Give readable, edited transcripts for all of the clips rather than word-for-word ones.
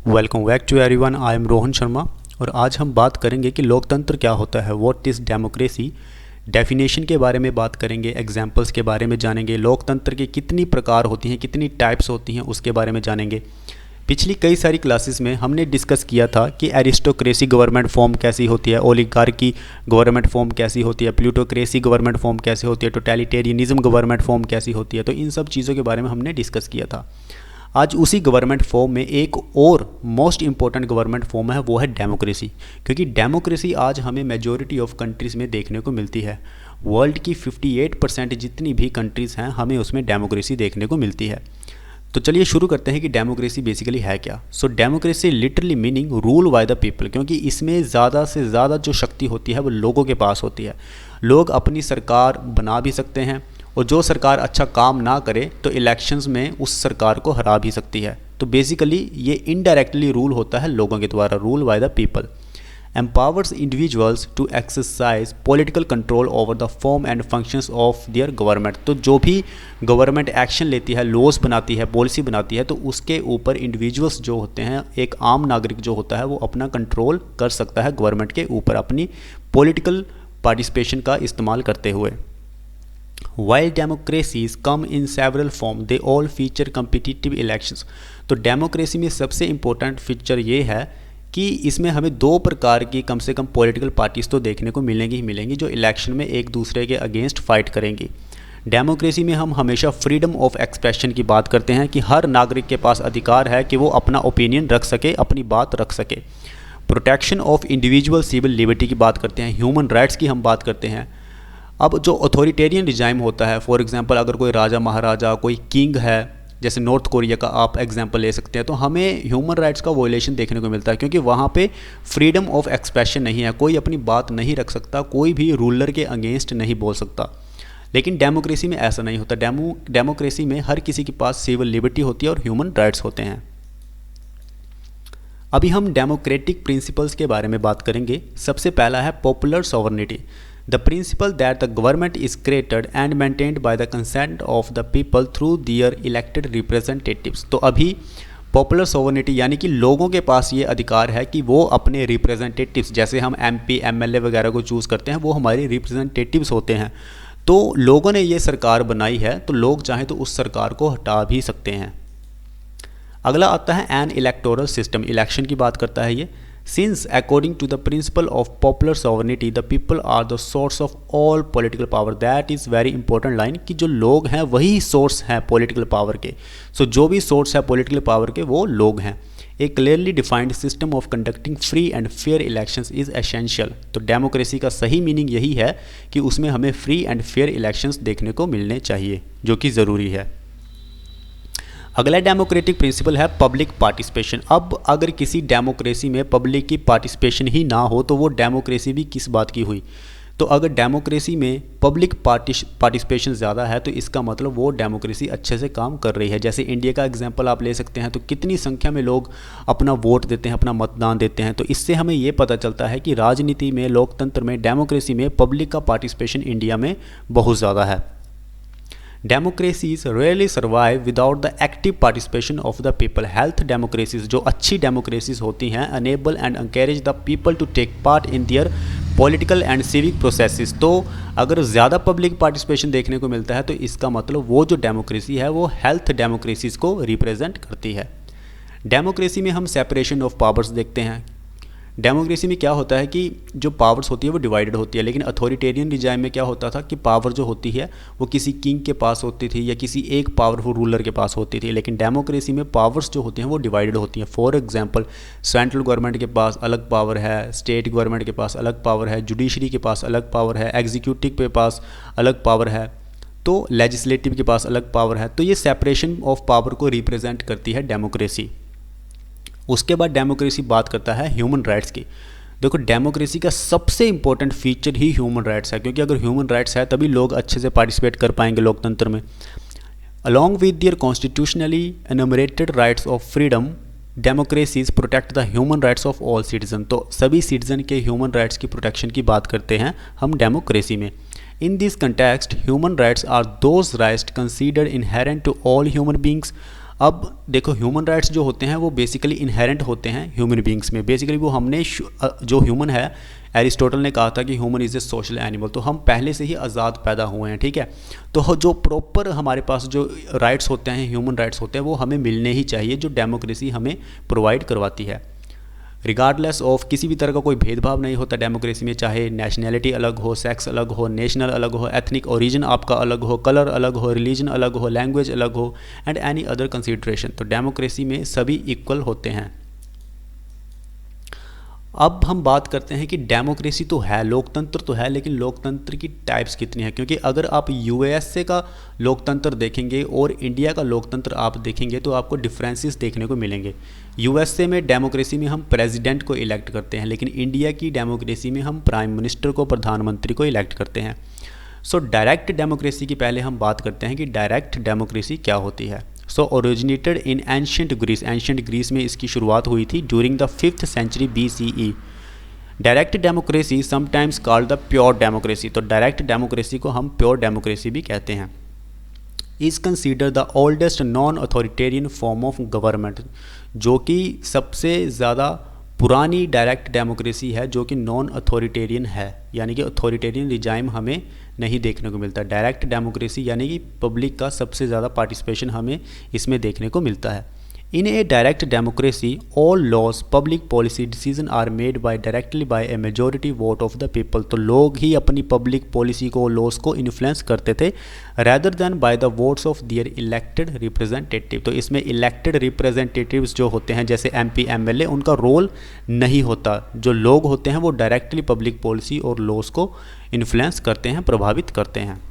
Welcome back to everyone. I am Rohan Sharma और आज हम बात करेंगे कि लोकतंत्र क्या होता है, व्हाट इज़ डेमोक्रेसी। डेफिनेशन के बारे में बात करेंगे, एग्जांपल्स के बारे में जानेंगे, लोकतंत्र के कितनी प्रकार होती हैं, कितनी टाइप्स होती हैं उसके बारे में जानेंगे। पिछली कई सारी क्लासेस में हमने डिस्कस किया था कि एरिस्टोक्रेसी गवर्नमेंट फॉर्म कैसी होती है, ओलिगार्की गवर्नमेंट फॉर्म कैसी होती है, प्लूटोक्रेसी गवर्नमेंट फॉर्म कैसी होती है, टोटलिटेरियनिज्म गवर्नमेंट फॉर्म कैसी होती है। तो इन सब चीज़ों के बारे में हमने डिस्कस किया था। आज उसी गवर्नमेंट फॉर्म में एक और मोस्ट इंपॉर्टेंट गवर्नमेंट फॉर्म है, वो है डेमोक्रेसी। क्योंकि डेमोक्रेसी आज हमें मेजॉरिटी ऑफ कंट्रीज़ में देखने को मिलती है। वर्ल्ड की 58% जितनी भी कंट्रीज़ हैं हमें उसमें डेमोक्रेसी देखने को मिलती है। तो चलिए शुरू करते हैं कि डेमोक्रेसी बेसिकली है क्या। So democracy literally meaning rule by the people, क्योंकि इसमें ज़्यादा से ज़्यादा जो शक्ति होती है वो लोगों के पास होती है। लोग अपनी सरकार बना भी सकते हैं और जो सरकार अच्छा काम ना करे तो इलेक्शंस में उस सरकार को हरा भी सकती है। तो बेसिकली ये इनडायरेक्टली रूल होता है लोगों के द्वारा, rule by the people. empowers individuals to exercise political control over the form and functions of their government। तो जो भी गवर्नमेंट एक्शन लेती है, लॉज बनाती है, पॉलिसी बनाती है, तो उसके ऊपर इंडिविजुअल्स जो होते हैं, एक आम नागरिक जो होता है वो अपना कंट्रोल कर सकता है गवर्नमेंट के ऊपर अपनी पॉलिटिकल पार्टिसिपेशन का इस्तेमाल करते हुए। While democracies come in several form, they all feature competitive elections। तो डेमोक्रेसी में सबसे इम्पोर्टेंट फीचर ये है कि इसमें हमें दो प्रकार की कम से कम पॉलिटिकल पार्टीज तो देखने को मिलेंगी ही मिलेंगी जो इलेक्शन में एक दूसरे के अगेंस्ट फाइट करेंगी। डेमोक्रेसी में हम हमेशा फ्रीडम ऑफ एक्सप्रेशन की बात करते हैं कि हर नागरिक के पास अधिकार है कि वो अपना ओपिनियन रख सके, अपनी बात रख सके। Protection of individual civil liberty की बात करते हैं, ह्यूमन राइट्स की हम बात करते हैं। अब जो अथॉरिटेरियन रिजाइम होता है, फॉर एग्जांपल अगर कोई राजा महाराजा, कोई किंग है, जैसे नॉर्थ कोरिया का आप एग्जांपल ले सकते हैं, तो हमें ह्यूमन राइट्स का वॉयलेशन देखने को मिलता है क्योंकि वहाँ पे फ्रीडम ऑफ एक्सप्रेशन नहीं है, कोई अपनी बात नहीं रख सकता, कोई भी रूलर के अगेंस्ट नहीं बोल सकता। लेकिन डेमोक्रेसी में ऐसा नहीं होता। डेमोक्रेसी में हर किसी के पास सिविल लिबर्टी होती है और ह्यूमन राइट्स होते हैं। अभी हम डेमोक्रेटिक प्रिंसिपल्स के बारे में बात करेंगे। सबसे पहला है popular sovereignty, the principle that the government is created and maintained by the consent of the people through their elected representatives। तो अभी पॉपुलर सोवर्निटी यानी कि लोगों के पास ये अधिकार है कि वो अपने रिप्रेजेंटेटिव्स, जैसे हम MP MLA वगैरह को चूज़ करते हैं, वो हमारे रिप्रेजेंटेटिव्स होते हैं। तो लोगों ने ये सरकार बनाई है तो लोग चाहें तो उस सरकार को हटा भी सकते हैं। अगला आता है एन इलेक्टोरल सिस्टम, इलेक्शन की बात करता है ये। Since according to the principle of popular sovereignty, the people are the source of all political power। That is very important line कि जो लोग हैं वही सोर्स हैं पॉलिटिकल पावर के। सो जो भी सोर्स है पॉलिटिकल पावर के वो लोग हैं। A clearly defined system of conducting free and fair elections is essential। तो डेमोक्रेसी का सही मीनिंग यही है कि उसमें हमें फ्री एंड फेयर इलेक्शंस देखने को मिलने चाहिए, जो कि ज़रूरी है। अगला डेमोक्रेटिक प्रिंसिपल है पब्लिक पार्टिसिपेशन। अब अगर किसी डेमोक्रेसी में पब्लिक की पार्टिसिपेशन ही ना हो तो वो डेमोक्रेसी भी किस बात की हुई। तो अगर डेमोक्रेसी में पब्लिक पार्टिसिपेशन ज़्यादा है तो इसका मतलब वो डेमोक्रेसी अच्छे से काम कर रही है। जैसे इंडिया का एग्जांपल आप ले सकते हैं, तो कितनी संख्या में लोग अपना वोट देते हैं, अपना मतदान देते हैं। तो इससे हमें ये पता चलता है कि राजनीति में, लोकतंत्र में, डेमोक्रेसी में पब्लिक का पार्टिसिपेशन इंडिया में बहुत ज़्यादा है। Democracies rarely survive without the active participation of the people। Health democracies, जो अच्छी डेमोक्रेसीज होती हैं, enable and encourage the people to take part in their political and civic processes। तो अगर ज़्यादा पब्लिक पार्टिसिपेशन देखने को मिलता है तो इसका मतलब वो जो डेमोक्रेसी है वो हेल्थ डेमोक्रेसीज को रिप्रेजेंट करती है। डेमोक्रेसी में हम सेपरेशन ऑफ पावर्स देखते हैं। डेमोक्रेसी में क्या होता है कि जो पावर्स होती है वो डिवाइडेड होती है, लेकिन अथॉरिटेरियन रिजाइम में क्या होता था कि पावर जो होती है वो किसी किंग के पास होती थी या किसी एक पावरफुल रूलर के पास होती थी। लेकिन डेमोक्रेसी में पावर्स जो होती हैं वो डिवाइडेड होती हैं। फॉर एग्जांपल सेंट्रल गवर्नमेंट के पास अलग पावर है, स्टेट गवर्नमेंट के पास अलग पावर है, जुडिशरी के पास अलग पावर है, एग्जीक्यूटिव के पास अलग पावर है, तो लेजिस्लेटिव के पास अलग पावर है। तो ये सेपरेशन ऑफ पावर को रिप्रेजेंट करती है डेमोक्रेसी। उसके बाद डेमोक्रेसी बात करता है ह्यूमन राइट्स की। देखो डेमोक्रेसी का सबसे इंपॉर्टेंट फीचर ही ह्यूमन राइट्स है, क्योंकि अगर ह्यूमन राइट्स है तभी लोग अच्छे से पार्टिसिपेट कर पाएंगे लोकतंत्र में। Along with their constitutionally enumerated rights of freedom, democracies protect the human rights of all citizen. तो सभी सिटीजन के ह्यूमन राइट्स की प्रोटेक्शन की बात करते हैं हम डेमोक्रेसी में। In this context human rights are those rights considered inherent to all human beings. अब देखो ह्यूमन राइट्स जो होते हैं वो बेसिकली इनहेरेंट होते हैं ह्यूमन बींग्स में। बेसिकली वो हमने जो ह्यूमन है, एरिस्टोटल ने कहा था कि human is a social animal, तो हम पहले से ही आज़ाद पैदा हुए हैं, ठीक है। तो जो प्रॉपर हमारे पास जो राइट्स होते हैं, ह्यूमन राइट्स होते हैं, वो हमें मिलने ही चाहिए, जो डेमोक्रेसी हमें प्रोवाइड करवाती है। रिगार्डलेस ऑफ किसी भी तरह का कोई भेदभाव नहीं होता डेमोक्रेसी में, चाहे नेशनैलिटी अलग हो, सेक्स अलग हो, नेशनल अलग हो, एथनिक ओरिजिन आपका अलग हो, कलर अलग हो, रिलीजन अलग हो, लैंग्वेज अलग हो, एंड एनी अदर कंसिडरेशन। तो डेमोक्रेसी में सभी इक्वल होते हैं। अब हम बात करते हैं कि डेमोक्रेसी तो है, लोकतंत्र तो है, लेकिन लोकतंत्र की टाइप्स कितनी है। क्योंकि अगर आप यूएसए का लोकतंत्र देखेंगे और इंडिया का लोकतंत्र आप देखेंगे तो आपको डिफरेंसेस देखने को मिलेंगे। यूएसए में डेमोक्रेसी में हम प्रेसिडेंट को इलेक्ट करते हैं, लेकिन इंडिया की डेमोक्रेसी में हम प्राइम मिनिस्टर को, प्रधानमंत्री को इलेक्ट करते हैं। सो डायरेक्ट डेमोक्रेसी की पहले हम बात करते हैं कि डायरेक्ट डेमोक्रेसी क्या होती है। So originated in ancient Greece, ancient Greece में इसकी शुरुआत हुई थी during the 5th century BCE। Direct democracy sometimes called the pure democracy, तो डायरेक्ट डेमोक्रेसी को हम प्योर डेमोक्रेसी भी कहते हैं। Is consider the oldest non authoritarian form of government, जो कि सबसे ज़्यादा पुरानी डायरेक्ट डेमोक्रेसी है, जो कि नॉन अथॉरिटेरियन है, यानी कि अथॉरिटेरियन रिजाइम हमें नहीं देखने को मिलता। डायरेक्ट डेमोक्रेसी यानी कि पब्लिक का सबसे ज़्यादा पार्टिसिपेशन हमें इसमें देखने को मिलता है। In a direct democracy, all laws, public policy decisions are made by directly by a majority vote of the people। तो लोग ही अपनी पब्लिक पॉलिसी को, लॉस को इन्फ्लुएंस करते थे rather than by the votes of their elected representative। तो इसमें elected representatives जो होते हैं जैसे MP MLA, उनका रोल नहीं होता। जो लोग होते हैं वो डायरेक्टली पब्लिक पॉलिसी और लॉस को इन्फ्लुएंस करते हैं, प्रभावित करते हैं।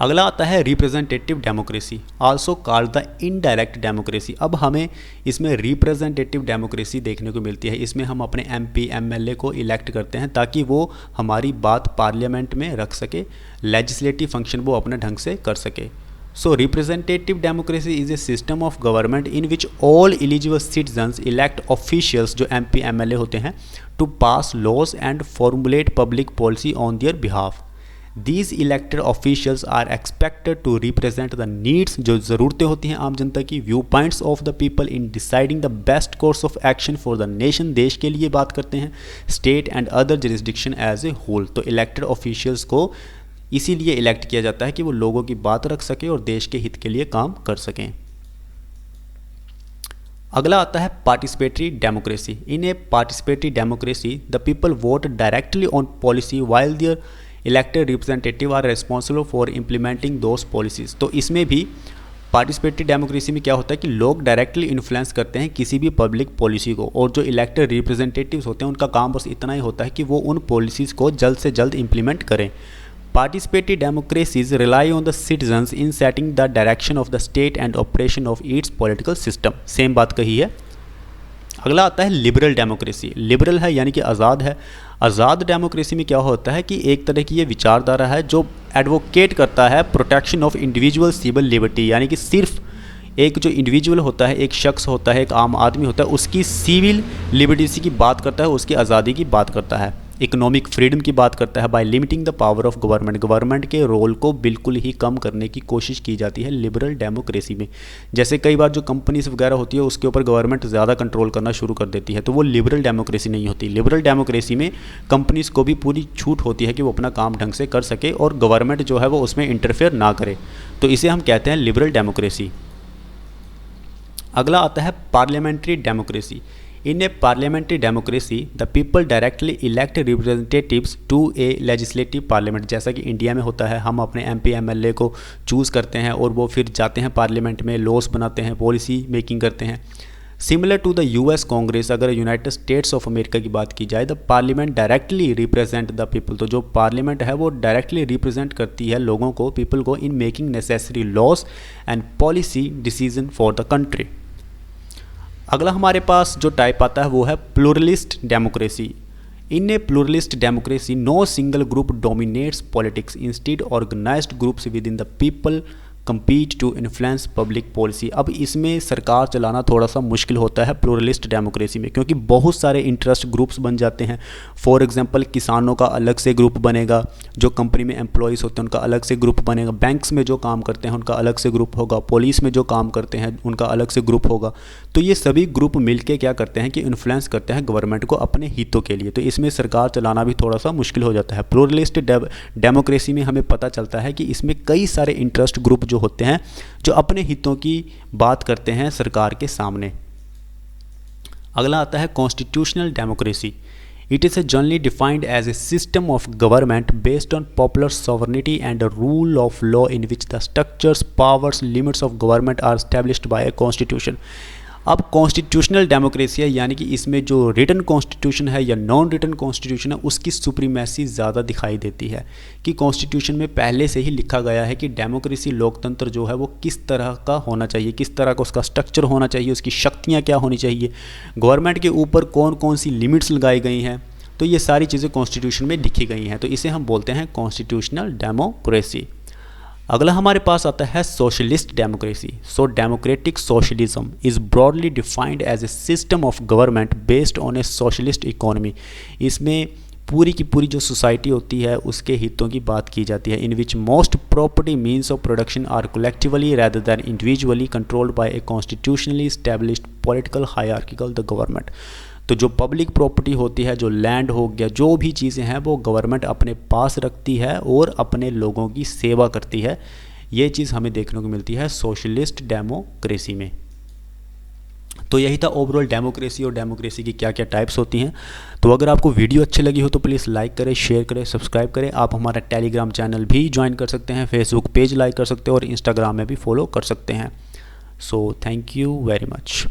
अगला आता है representative democracy, also called the indirect democracy. अब हमें इसमें रिप्रेजेंटेटिव डेमोक्रेसी देखने को मिलती है। इसमें हम अपने MP MLA को इलेक्ट करते हैं ताकि वो हमारी बात पार्लियामेंट में रख सके, लेजिस्लेटिव फंक्शन वो अपने ढंग से कर सके। So representative democracy is a system of government in which all eligible citizens elect officials, जो MP MLA होते हैं, to pass laws and formulate public policy on their behalf. These elected officials are expected to represent the needs, जो ज़रूरतें होती हैं आम जनता की, view points of the people in deciding the best course of action for the nation, देश के लिए बात करते हैं, state and other jurisdiction as a whole. तो इलेक्टेड ऑफिशियल्स को इसीलिए इलेक्ट किया जाता है कि वो लोगों की बात रख सके और देश के हित के लिए काम कर सकें। अगला आता है participatory democracy. In a participatory democracy the people vote directly on policy while their elected representative are responsible for implementing those policies. तो इसमें भी पार्टिसिपेटरी डेमोक्रेसी में क्या होता है कि लोग डायरेक्टली इन्फ्लुएंस करते हैं किसी भी पब्लिक पॉलिसी को, और जो इलेक्टेड रिप्रेजेंटेटिव्स होते हैं उनका काम बस इतना ही होता है कि वो उन पॉलिसीज़ को जल्द से जल्द इम्प्लीमेंट करें। Participatory democracies rely on the citizens in setting the direction of the state and operation of its political system. Same बात कही है। अगला आता है लिबरल डेमोक्रेसी। लिबरल है यानी कि आज़ाद है। आज़ाद डेमोक्रेसी में क्या होता है कि एक तरह की ये विचारधारा है जो एडवोकेट करता है protection of individual civil liberty, यानी कि सिर्फ एक जो इंडिविजुअल होता है, एक शख्स होता है, एक आम आदमी होता है, उसकी सिविल लिबर्टीज़ की बात करता है, उसकी आज़ादी की बात करता है, इकोनॉमिक फ्रीडम की बात करता है। By limiting the power of government, government के रोल को बिल्कुल ही कम करने की कोशिश की जाती है लिबरल डेमोक्रेसी में। जैसे कई बार जो कंपनीज वगैरह होती है उसके ऊपर गवर्नमेंट ज़्यादा कंट्रोल करना शुरू कर देती है, तो वो लिबरल डेमोक्रेसी नहीं होती। लिबरल डेमोक्रेसी में कंपनीज़ को भी पूरी छूट होती है कि वो अपना काम ढंग से कर सके और गवर्नमेंट जो है वो उसमें इंटरफेयर ना करे, तो इसे हम कहते हैं लिबरल डेमोक्रेसी। अगला आता है parliamentary democracy. In a parliamentary democracy, the people directly elect representatives to a legislative parliament। जैसा कि इंडिया में होता है, हम अपने MP MLA को चूज़ करते हैं और वो फिर जाते हैं पार्लियामेंट में, लॉस बनाते हैं, पॉलिसी मेकिंग करते हैं। Similar to the US Congress, अगर यूनाइटेड स्टेट्स ऑफ अमेरिका की बात की जाए, the parliament directly represent the people. तो जो पार्लियामेंट है वो डायरेक्टली रिप्रेजेंट करती है लोगों को, पीपल को, in making necessary laws and policy decision for the country. अगला हमारे पास जो टाइप आता है वो है pluralist democracy. In a pluralist democracy no single group dominates politics, instead organized groups within the people compete to influence public policy। अब इसमें सरकार चलाना थोड़ा सा मुश्किल होता है प्लूरलिस्ट डेमोक्रेसी में, क्योंकि बहुत सारे इंटरेस्ट ग्रुप्स बन जाते हैं। फॉर एग्जांपल किसानों का अलग से ग्रुप बनेगा, जो कंपनी में एम्प्लॉयज़ होते हैं उनका अलग से ग्रुप बनेगा, बैंक्स में जो काम करते हैं उनका अलग से ग्रुप होगा, पुलिस में जो काम करते हैं उनका अलग से ग्रुप होगा। तो ये सभी ग्रुप मिलके क्या करते हैं कि इन्फ्लुएंस करते हैं गवर्नमेंट को अपने हितों के लिए। तो इसमें सरकार चलाना भी थोड़ा सा मुश्किल हो जाता है। प्लूरलिस्ट डेमोक्रेसी में हमें पता चलता है कि इसमें कई सारे इंटरेस्ट ग्रुप जो होते हैं जो अपने हितों की बात करते हैं सरकार के सामने। अगला आता है constitutional democracy. It is generally defined as a system of government based on popular sovereignty and a rule of law in which the structures, powers, limits of government are established by a constitution। अब constitutional democracy है, यानी कि इसमें जो written constitution है या non written constitution है उसकी सुप्रीमेसी ज़्यादा दिखाई देती है, कि कॉन्स्टिट्यूशन में पहले से ही लिखा गया है कि डेमोक्रेसी लोकतंत्र जो है वो किस तरह का होना चाहिए, किस तरह का उसका स्ट्रक्चर होना चाहिए, उसकी शक्तियाँ क्या होनी चाहिए, गवर्नमेंट के ऊपर कौन कौन सी लिमिट्स लगाई गई हैं। तो ये सारी चीज़ें कॉन्स्टिट्यूशन में लिखी गई हैं, तो इसे हम बोलते हैं कॉन्स्टिट्यूशनल डेमोक्रेसी। अगला हमारे पास आता है socialist democracy. So democratic socialism is broadly defined as a system of government based on a socialist economy. इसमें पूरी की पूरी जो सोसाइटी होती है उसके हितों की बात की जाती है। In which most property means of production are collectively rather than individually controlled by a constitutionally established political hierarchical the government. तो जो पब्लिक प्रॉपर्टी होती है, जो लैंड हो गया, जो भी चीज़ें हैं वो गवर्नमेंट अपने पास रखती है और अपने लोगों की सेवा करती है। ये चीज़ हमें देखने को मिलती है सोशलिस्ट डेमोक्रेसी में। तो यही था ओवरऑल डेमोक्रेसी और डेमोक्रेसी की क्या क्या टाइप्स होती हैं। तो अगर आपको वीडियो अच्छी लगी हो तो प्लीज़ लाइक करें, शेयर करें, सब्सक्राइब करें। आप हमारा टेलीग्राम चैनल भी ज्वाइन कर सकते हैं, फेसबुक पेज लाइक कर सकते हैं और इंस्टाग्राम में भी फॉलो कर सकते हैं। So thank you very much.